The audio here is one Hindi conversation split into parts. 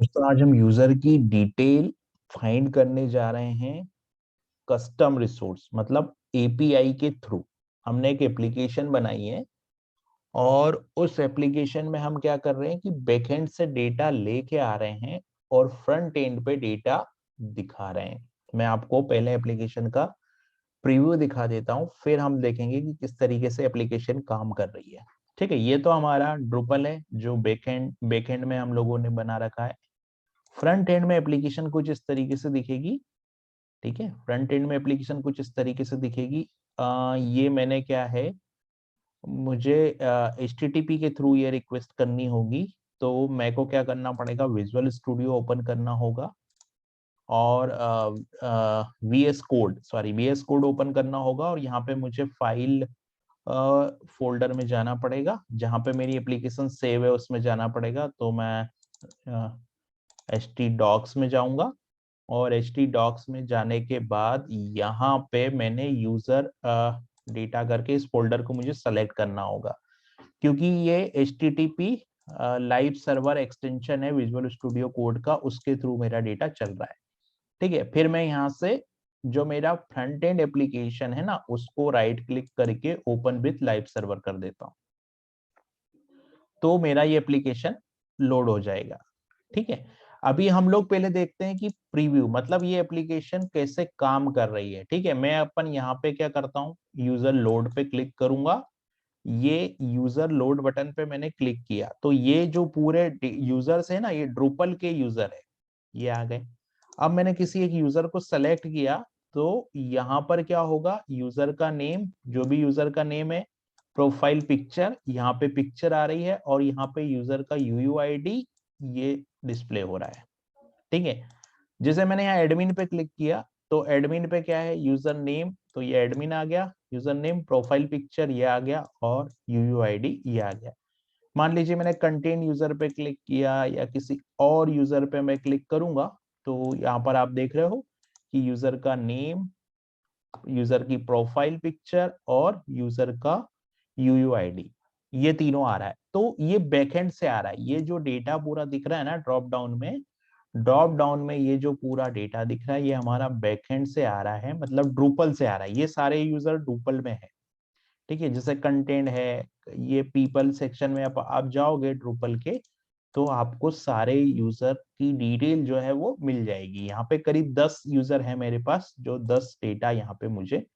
दोस्तों आज हम यूजर की डिटेल फाइंड करने जा रहे हैं कस्टम रिसोर्स मतलब एपीआई के थ्रू। हमने एक एप्लीकेशन बनाई है और उस एप्लीकेशन में हम क्या कर रहे हैं कि बैकएंड से डेटा लेके आ रहे हैं और फ्रंट एंड पे डेटा दिखा रहे हैं। मैं आपको पहले एप्लीकेशन का प्रीव्यू दिखा देता हूं, फिर हम देखेंगे कि किस तरीके से एप्लीकेशन काम कर रही है। ठीक है, ये तो हमारा ड्रुपल है जो बैकएंड में हम लोगों ने बना रखा है। फ्रंट एंड में एप्लीकेशन कुछ इस तरीके से दिखेगी। ठीक है, फ्रंट एंड में एप्लीकेशन कुछ इस तरीके से दिखेगी। ये मैंने क्या है, मुझे HTTP के थ्रू ये रिक्वेस्ट करनी होगी। तो मेरे को क्या करना पड़ेगा, विजुअल स्टूडियो ओपन करना होगा और VS कोड ओपन करना होगा और यहाँ पे मुझे फाइल फोल्डर में जाना पड़ेगा, जहाँ पे मेरी एप्लीकेशन सेव है उसमें जाना पड़ेगा। तो मैं htdocs में जाऊंगा और htdocs में जाने के बाद यहाँ पे मैंने यूजर डेटा करके इस फोल्डर को मुझे सेलेक्ट करना होगा, क्योंकि ये HTTP लाइव सर्वर एक्सटेंशन है विजुअल स्टूडियो कोड का, उसके थ्रू मेरा डेटा चल रहा है। ठीक है, फिर मैं यहाँ से जो मेरा फ्रंट एंड एप्लीकेशन है ना, उसको राइट क्लिक करके ओपन विथ लाइव सर्वर कर देता हूँ, तो मेरा ये एप्लीकेशन लोड हो जाएगा। ठीक है, अभी हम लोग पहले देखते हैं कि प्रीव्यू मतलब ये एप्लीकेशन कैसे काम कर रही है। ठीक है, मैं अपन यहाँ पे क्या करता हूँ, यूजर लोड पे क्लिक करूंगा। ये यूजर लोड बटन पे मैंने क्लिक किया तो ये जो पूरे यूजर्स है ना, ये ड्रूपल के यूजर है, ये आ गए। अब मैंने किसी एक यूजर को सेलेक्ट किया तो यहाँ पर क्या होगा, यूजर का नेम, जो भी यूजर का नेम है, प्रोफाइल पिक्चर, यहाँ पे पिक्चर आ रही है और यहाँ पे यूजर का UUID ये डिस्प्ले हो रहा है। ठीक है, जैसे मैंने यहाँ एडमिन पे क्लिक किया तो एडमिन पे क्या है, यूजर नेम, तो ये एडमिन आ गया, यूजर नेम, प्रोफाइल पिक्चर ये आ गया और UUID ये आ गया। मान लीजिए मैंने कंटेंट यूजर पे क्लिक किया या किसी और यूजर पे मैं क्लिक करूंगा तो यहाँ पर आप देख रहे हो कि यूजर का नेम, यूजर की प्रोफाइल पिक्चर और यूजर का UUID ये तीनों आ रहा है। तो ये बैकएंड से आ रहा है, ये जो डेटा पूरा दिख रहा है ना ड्रॉप डाउन में ये जो पूरा डेटा दिख रहा है ये हमारा बैकएंड से आ रहा है, मतलब ड्रूपल से आ रहा है। ये सारे यूजर ड्रूपल में है। ठीक है, जैसे कंटेंट है, ये पीपल सेक्शन में आप जाओगे ड्रूपल के तो आपको सारे यूजर की डिटेल जो है वो मिल जाएगी। यहाँ पे करीब 10 यूजर है मेरे पास, जो 10 डेटा यहाँ पे मुझे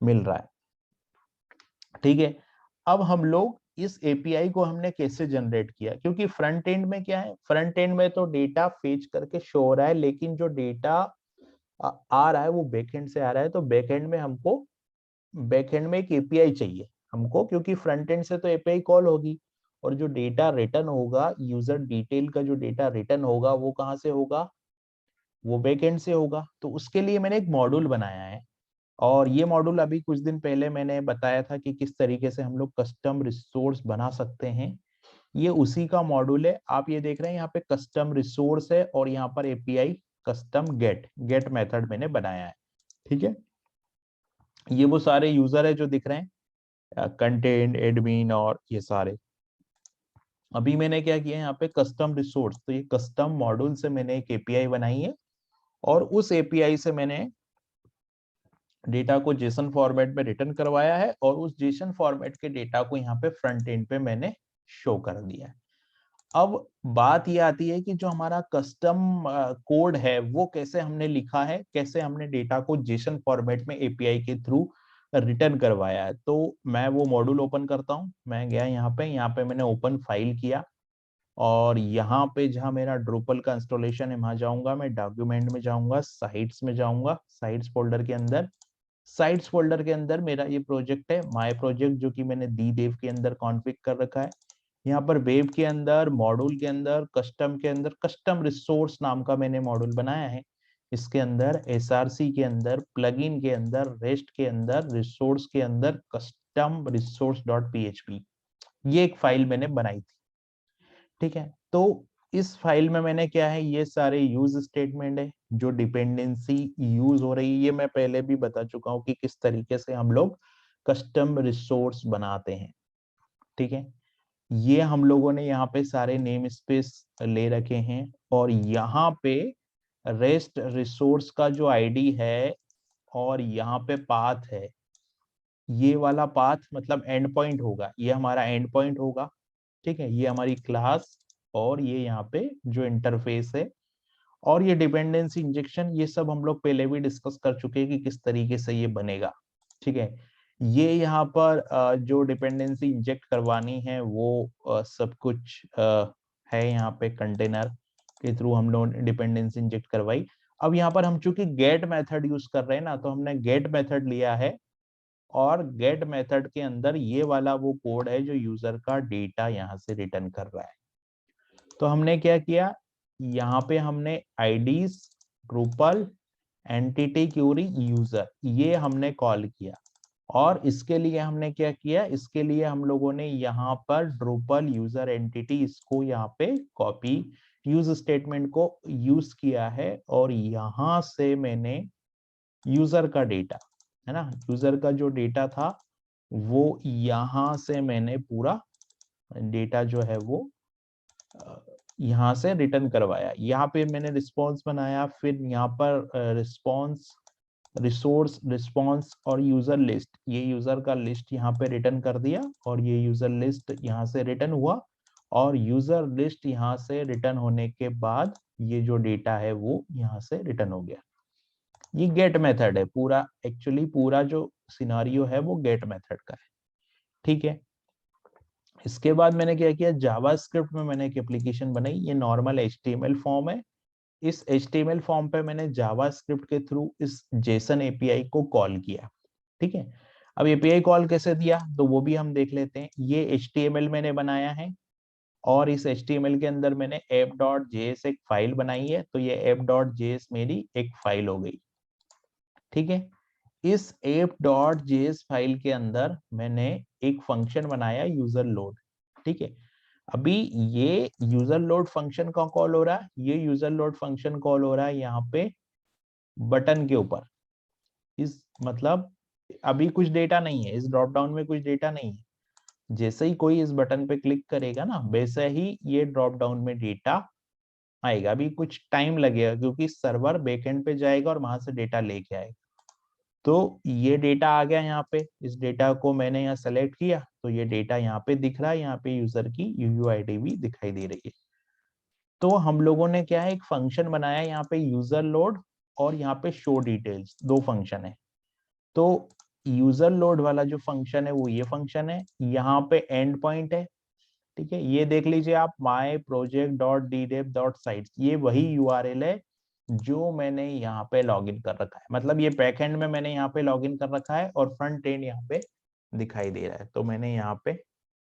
मिल रहा है। ठीक है, अब हम लोग इस एपीआई को हमने कैसे जनरेट किया, क्योंकि फ्रंट एंड में क्या है, फ्रंट एंड में तो डेटा फेच करके शो हो रहा है, लेकिन जो डेटा आ रहा है वो बैकएंड से आ रहा है। तो बैकएंड में हमको, बैकएंड में एक एपीआई चाहिए हमको, क्योंकि फ्रंट एंड से तो एपीआई कॉल होगी और जो डेटा रिटर्न होगा, यूजर डिटेल का जो डेटा रिटर्न होगा वो कहाँ से होगा, वो बैकएंड से होगा। तो उसके लिए मैंने एक मॉड्यूल बनाया है और ये मॉड्यूल अभी कुछ दिन पहले मैंने बताया था कि किस तरीके से हम लोग कस्टम रिसोर्स बना सकते हैं। ये उसी का मॉड्यूल है। आप ये देख रहे हैं यहाँ पे कस्टम रिसोर्स है और यहाँ पर API custom get get method मैंने बनाया है। ठीक है, ये वो सारे यूजर है जो दिख रहे हैं, कंटेंट, एडमिन और ये सारे। अभी मैंने क्या किया है यहाँ पे कस्टम रिसोर्स, तो ये कस्टम मॉड्यूल से मैंने एक एपीआई बनाई है और उस एपीआई से मैंने डेटा को जेसन फॉर्मेट में रिटर्न करवाया है और उस जेसन फॉर्मेट के डेटा को यहाँ पे फ्रंट एंड पे मैंने शो कर दिया है। अब बात ये आती है कि जो हमारा कस्टम कोड है वो कैसे हमने लिखा है, कैसे हमने डेटा को जेसन फॉर्मेट में एपीआई के थ्रू रिटर्न करवाया है। तो मैं वो मॉड्यूल ओपन करता हूँ, मैं गया यहाँ पे मैंने ओपन फाइल किया और यहाँ पे जहाँ मेरा ड्रूपल का इंस्टॉलेशन है वहां जाऊंगा, मैं डॉक्यूमेंट में जाऊंगा, साइट्स में जाऊंगा, साइट्स फोल्डर के अंदर, साइट्स फोल्डर के अंदर मेरा ये प्रोजेक्ट है माय प्रोजेक्ट, जो कि मैंने दी देव के अंदर कॉन्फ़िग कर रखा है। यहाँ पर वेब के अंदर, मॉड्यूल के अंदर, कस्टम के अंदर कस्टम रिसोर्स नाम का मैंने मॉड्यूल बनाया है। इसके अंदर एसआरसी के अंदर, प्लगइन के अंदर, रेस्ट के अंदर, रिसोर्स के अंदर कस्टम रिसोर्स डॉट पीएचपी, ये एक फाइल मैंने बनाई थी। ठीक है, तो इस फाइल में मैंने क्या है, ये सारे यूज स्टेटमेंट है, जो डिपेंडेंसी यूज हो रही है ये मैं पहले भी बता चुका हूँ कि किस तरीके से हम लोग कस्टम रिसोर्स बनाते हैं। ठीक है, ये हम लोगों ने यहाँ पे सारे नेम स्पेस ले रखे हैं और यहाँ पे रेस्ट रिसोर्स का जो आईडी है और यहाँ पे पाथ है, ये वाला पाथ मतलब एंड पॉइंट होगा, ये हमारा एंड पॉइंट होगा। ठीक है, ये हमारी क्लास और ये यहाँ पे जो इंटरफेस है और ये डिपेंडेंसी इंजेक्शन, ये सब हम लोग पहले भी डिस्कस कर चुके हैं कि किस तरीके से ये बनेगा। ठीक है, ये यहाँ पर जो डिपेंडेंसी इंजेक्ट करवानी है वो सब कुछ है यहाँ पे कंटेनर के थ्रू हम लोग डिपेंडेंसी इंजेक्ट करवाई। अब यहाँ पर हम चूंकि गेट मेथड यूज कर रहे हैं ना, तो हमने गेट मेथड लिया है और गेट मेथड के अंदर ये वाला वो कोड है जो यूजर का डेटा यहाँ से रिटर्न कर रहा है। तो हमने क्या किया, यहाँ पे हमने IDs Drupal entity query user ये हमने कॉल किया और इसके लिए हमने क्या किया, इसके लिए हम लोगों ने यहाँ पर ड्रूपल यूजर एंटिटी इसको यहाँ पे कॉपी यूज स्टेटमेंट को यूज किया है और यहाँ से मैंने यूजर का डेटा है ना, यूजर का जो डेटा था वो यहाँ से मैंने पूरा डेटा जो है वो यहाँ से रिटर्न करवाया। यहाँ पे मैंने रिस्पॉन्स बनाया, फिर यहाँ पर रिस्पॉन्स रिसोर्स रिस्पॉन्स और यूजर लिस्ट, ये यूजर का लिस्ट यहाँ पे रिटर्न कर दिया और ये यूजर लिस्ट यहाँ से रिटर्न हुआ और यूजर लिस्ट यहाँ से रिटर्न होने के बाद ये जो डेटा है वो यहाँ से रिटर्न हो गया। ये गेट मेथड है पूरा, एक्चुअली पूरा जो सिनारियो है वो गेट मेथड का है। ठीक है, इसके बाद मैंने क्या किया, जावास्क्रिप्ट में मैंने एक एप्लीकेशन बनाई, ये नॉर्मल एचटीएमएल फॉर्म है। इस एचटीएमएल फॉर्म पे मैंने जावास्क्रिप्ट के थ्रू इस जेसन एपीआई को कॉल किया। ठीक है, अब एपीआई कॉल कैसे दिया तो वो भी हम देख लेते हैं। ये एचटीएमएल मैंने बनाया है और इस एचटीएमएल के अंदर मैंने app.js एक फाइल बनाई है, तो ये app.js मेरी एक फाइल हो गई। ठीक है, इस app.js फाइल के अंदर मैंने एक फंक्शन बनाया यूजर लोड। ठीक है, अभी ये यूजर लोड फंक्शन का कॉल हो रहा है, ये यूजर लोड फंक्शन कॉल हो रहा है यहाँ पे बटन के ऊपर। इस मतलब अभी कुछ डेटा नहीं है, इस ड्रॉप डाउन में कुछ डेटा नहीं है। जैसे ही कोई इस बटन पे क्लिक करेगा ना, वैसे ही ये ड्रॉप डाउन में डेटा आएगा। अभी कुछ टाइम लगेगा क्योंकि सर्वर बैकएंड पे जाएगा और वहां से डेटा लेके आएगा। तो ये डेटा आ गया यहाँ पे, इस डेटा को मैंने यहाँ सेलेक्ट किया तो ये डेटा यहाँ पे दिख रहा है, यहाँ पे यूजर की यूयूआईडी भी दिखाई दे रही है। तो हम लोगों ने क्या है, एक फंक्शन बनाया यहाँ पे यूजर लोड और यहाँ पे शो डिटेल्स, दो फंक्शन है। तो यूजर लोड वाला जो फंक्शन है वो ये फंक्शन है, यहाँ पे एंड पॉइंट है। ठीक है, ये देख लीजिए आप, my project dot ddev dot site, ये वही यूआरएल है जो मैंने यहाँ पे लॉगिन कर रखा है। मतलब ये बैक एंड में मैंने यहाँ पे लॉगिन कर रखा है और फ्रंट एंड यहाँ पे दिखाई दे रहा है। तो मैंने यहाँ पे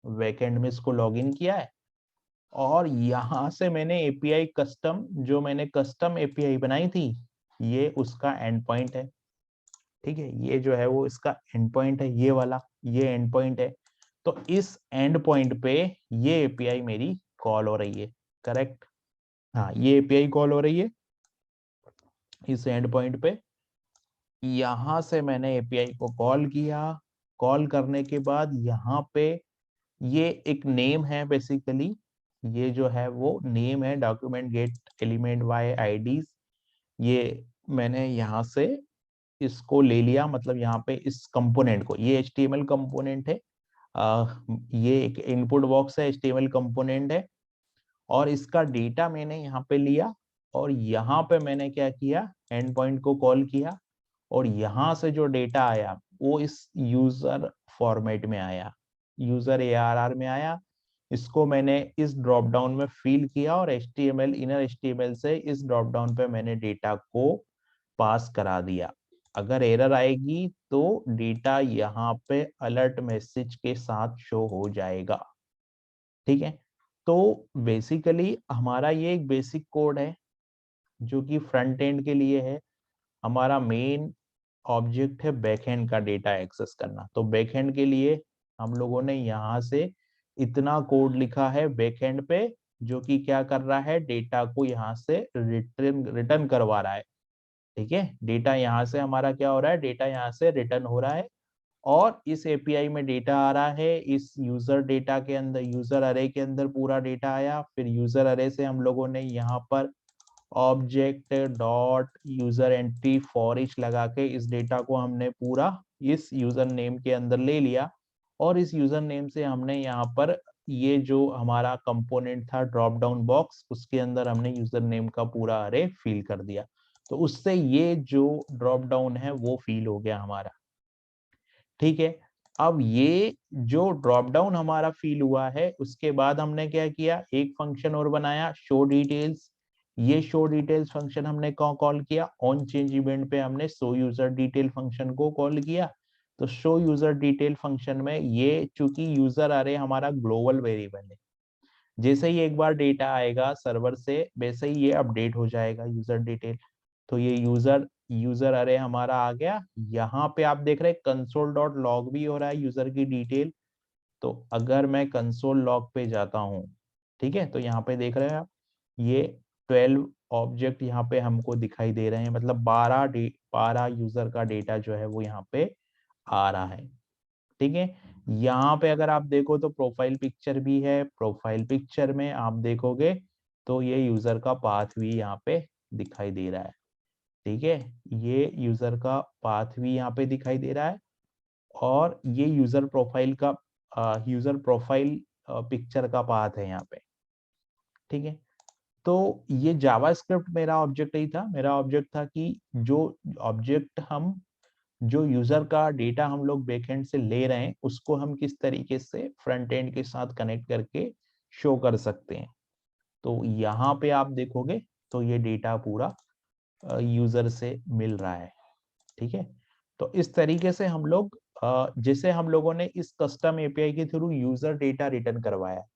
बैक एंड में इसको लॉगिन किया है और यहाँ से मैंने एपीआई कस्टम, जो मैंने कस्टम एपीआई बनाई थी, ये उसका एंड पॉइंट है। ठीक है, ये जो है वो इसका एंड पॉइंट है, ये वाला ये एंड पॉइंट है। तो इस एंड पॉइंट पे ये एपीआई मेरी कॉल हो रही है, करेक्ट। हाँ, ये एपीआई कॉल हो रही है इस एंड पॉइंट पे। यहां से मैंने एपीआई को कॉल किया, कॉल करने के बाद यहाँ पे ये एक नेम है बेसिकली, ये जो है वो नेम है document get element by IDs. ये मैंने यहाँ से इसको ले लिया, मतलब यहाँ पे इस कंपोनेंट को, ये एचटीएमएल कंपोनेंट है, ये एक इनपुट बॉक्स है, एचटीएमएल कंपोनेंट है और इसका डेटा मैंने यहाँ पे लिया और यहाँ पे मैंने क्या किया, एंड पॉइंट को कॉल किया और यहाँ से जो डेटा आया वो इस यूजर फॉर्मेट में आया, यूजर ARR में आया। इसको मैंने इस ड्रॉप डाउन में फिल किया और HTML इनर HTML से इस ड्रॉप डाउन पे मैंने डेटा को पास करा दिया। अगर एरर आएगी तो डेटा यहाँ पे अलर्ट मैसेज के साथ शो हो जाएगा। ठीक है, तो बेसिकली हमारा ये एक बेसिक कोड है जो कि फ्रंट एंड के लिए है। हमारा मेन ऑब्जेक्ट है बैकएंड का डेटा एक्सेस करना। तो बैकएंड के लिए हम लोगों ने यहाँ से इतना कोड लिखा है बैकएंड पे, जो कि क्या कर रहा है, डेटा को यहाँ से रिटर्न करवा रहा है। ठीक है, डेटा यहाँ से हमारा क्या हो रहा है, डेटा यहाँ से रिटर्न हो रहा है और इस एपीआई में डेटा आ रहा है, इस यूजर डेटा के अंदर, यूजर अरे के अंदर पूरा डेटा आया, फिर यूजर अरे से हम लोगों ने यहाँ पर object dot user entry for each लगा के इस डेटा को हमने पूरा इस यूजर नेम के अंदर ले लिया, और इस यूजर नेम से हमने यहाँ पर ये जो हमारा कंपोनेंट था ड्रॉप डाउन बॉक्स, उसके अंदर हमने यूजर नेम का पूरा अरे फिल कर दिया। तो उससे ये जो ड्रॉप डाउन है वो फिल हो गया हमारा। ठीक है, अब ये जो ड्रॉप डाउन हमारा फिल हुआ है, उसके बाद हमने क्या किया, एक फंक्शन और बनाया, शो डिटेल्स। ये शो डिटेल्स फंक्शन हमने कॉल किया, ऑन चेंज इवेंट पे हमने शो यूजर डिटेल फंक्शन को कॉल किया। तो शो यूजर डिटेल फंक्शन में ये चूंकि यूजर अरे हमारा ग्लोबल वेरिएबल है, जैसे ही एक बार डेटा आएगा सर्वर से वैसे ही ये अपडेट हो जाएगा यूजर डिटेल। तो ये यूजर यूजर अरे हमारा आ गया। यहाँ पे आप देख रहे हैं कंसोल डॉट लॉग भी हो रहा है यूजर की डिटेल। तो अगर मैं कंसोल लॉग पे जाता हूँ, ठीक है, तो यहाँ पे देख रहे हैं आप, ये 12 ऑब्जेक्ट यहाँ पे हमको दिखाई दे रहे हैं, मतलब 12 यूजर का डेटा जो है वो यहाँ पे आ रहा है। ठीक है, यहाँ पे अगर आप देखो तो प्रोफाइल पिक्चर भी है, प्रोफाइल पिक्चर में आप देखोगे तो ये यूजर का पाथ भी यहाँ पे दिखाई दे रहा है। ठीक है, ये यूजर का पाथ भी यहाँ पे दिखाई दे रहा है, और ये यूजर प्रोफाइल पिक्चर का पाथ है यहाँ पे। ठीक है, तो ये जावास्क्रिप्ट मेरा ऑब्जेक्ट ही था। मेरा ऑब्जेक्ट था कि जो ऑब्जेक्ट हम, जो यूजर का डेटा हम लोग बैकएंड से ले रहे हैं, उसको हम किस तरीके से फ्रंट एंड के साथ कनेक्ट करके शो कर सकते हैं। तो यहाँ पे आप देखोगे तो ये डेटा पूरा यूजर से मिल रहा है। ठीक है, तो इस तरीके से हम लोग जैसे हम लोगों ने इस कस्टम एपीआई के थ्रू यूजर डेटा रिटर्न करवाया,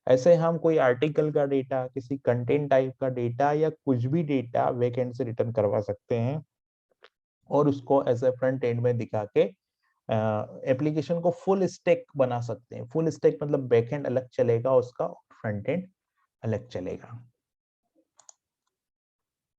ऐसे हम कोई आर्टिकल का डेटा, किसी कंटेंट टाइप का डेटा या कुछ भी डेटा बैकएंड से रिटर्न करवा सकते हैं, और उसको एज ए फ्रंट एंड में दिखा के एप्लीकेशन को फुल स्टैक बना सकते हैं। फुल स्टैक मतलब बैकएंड अलग चलेगा उसका, फ्रंट एंड अलग चलेगा।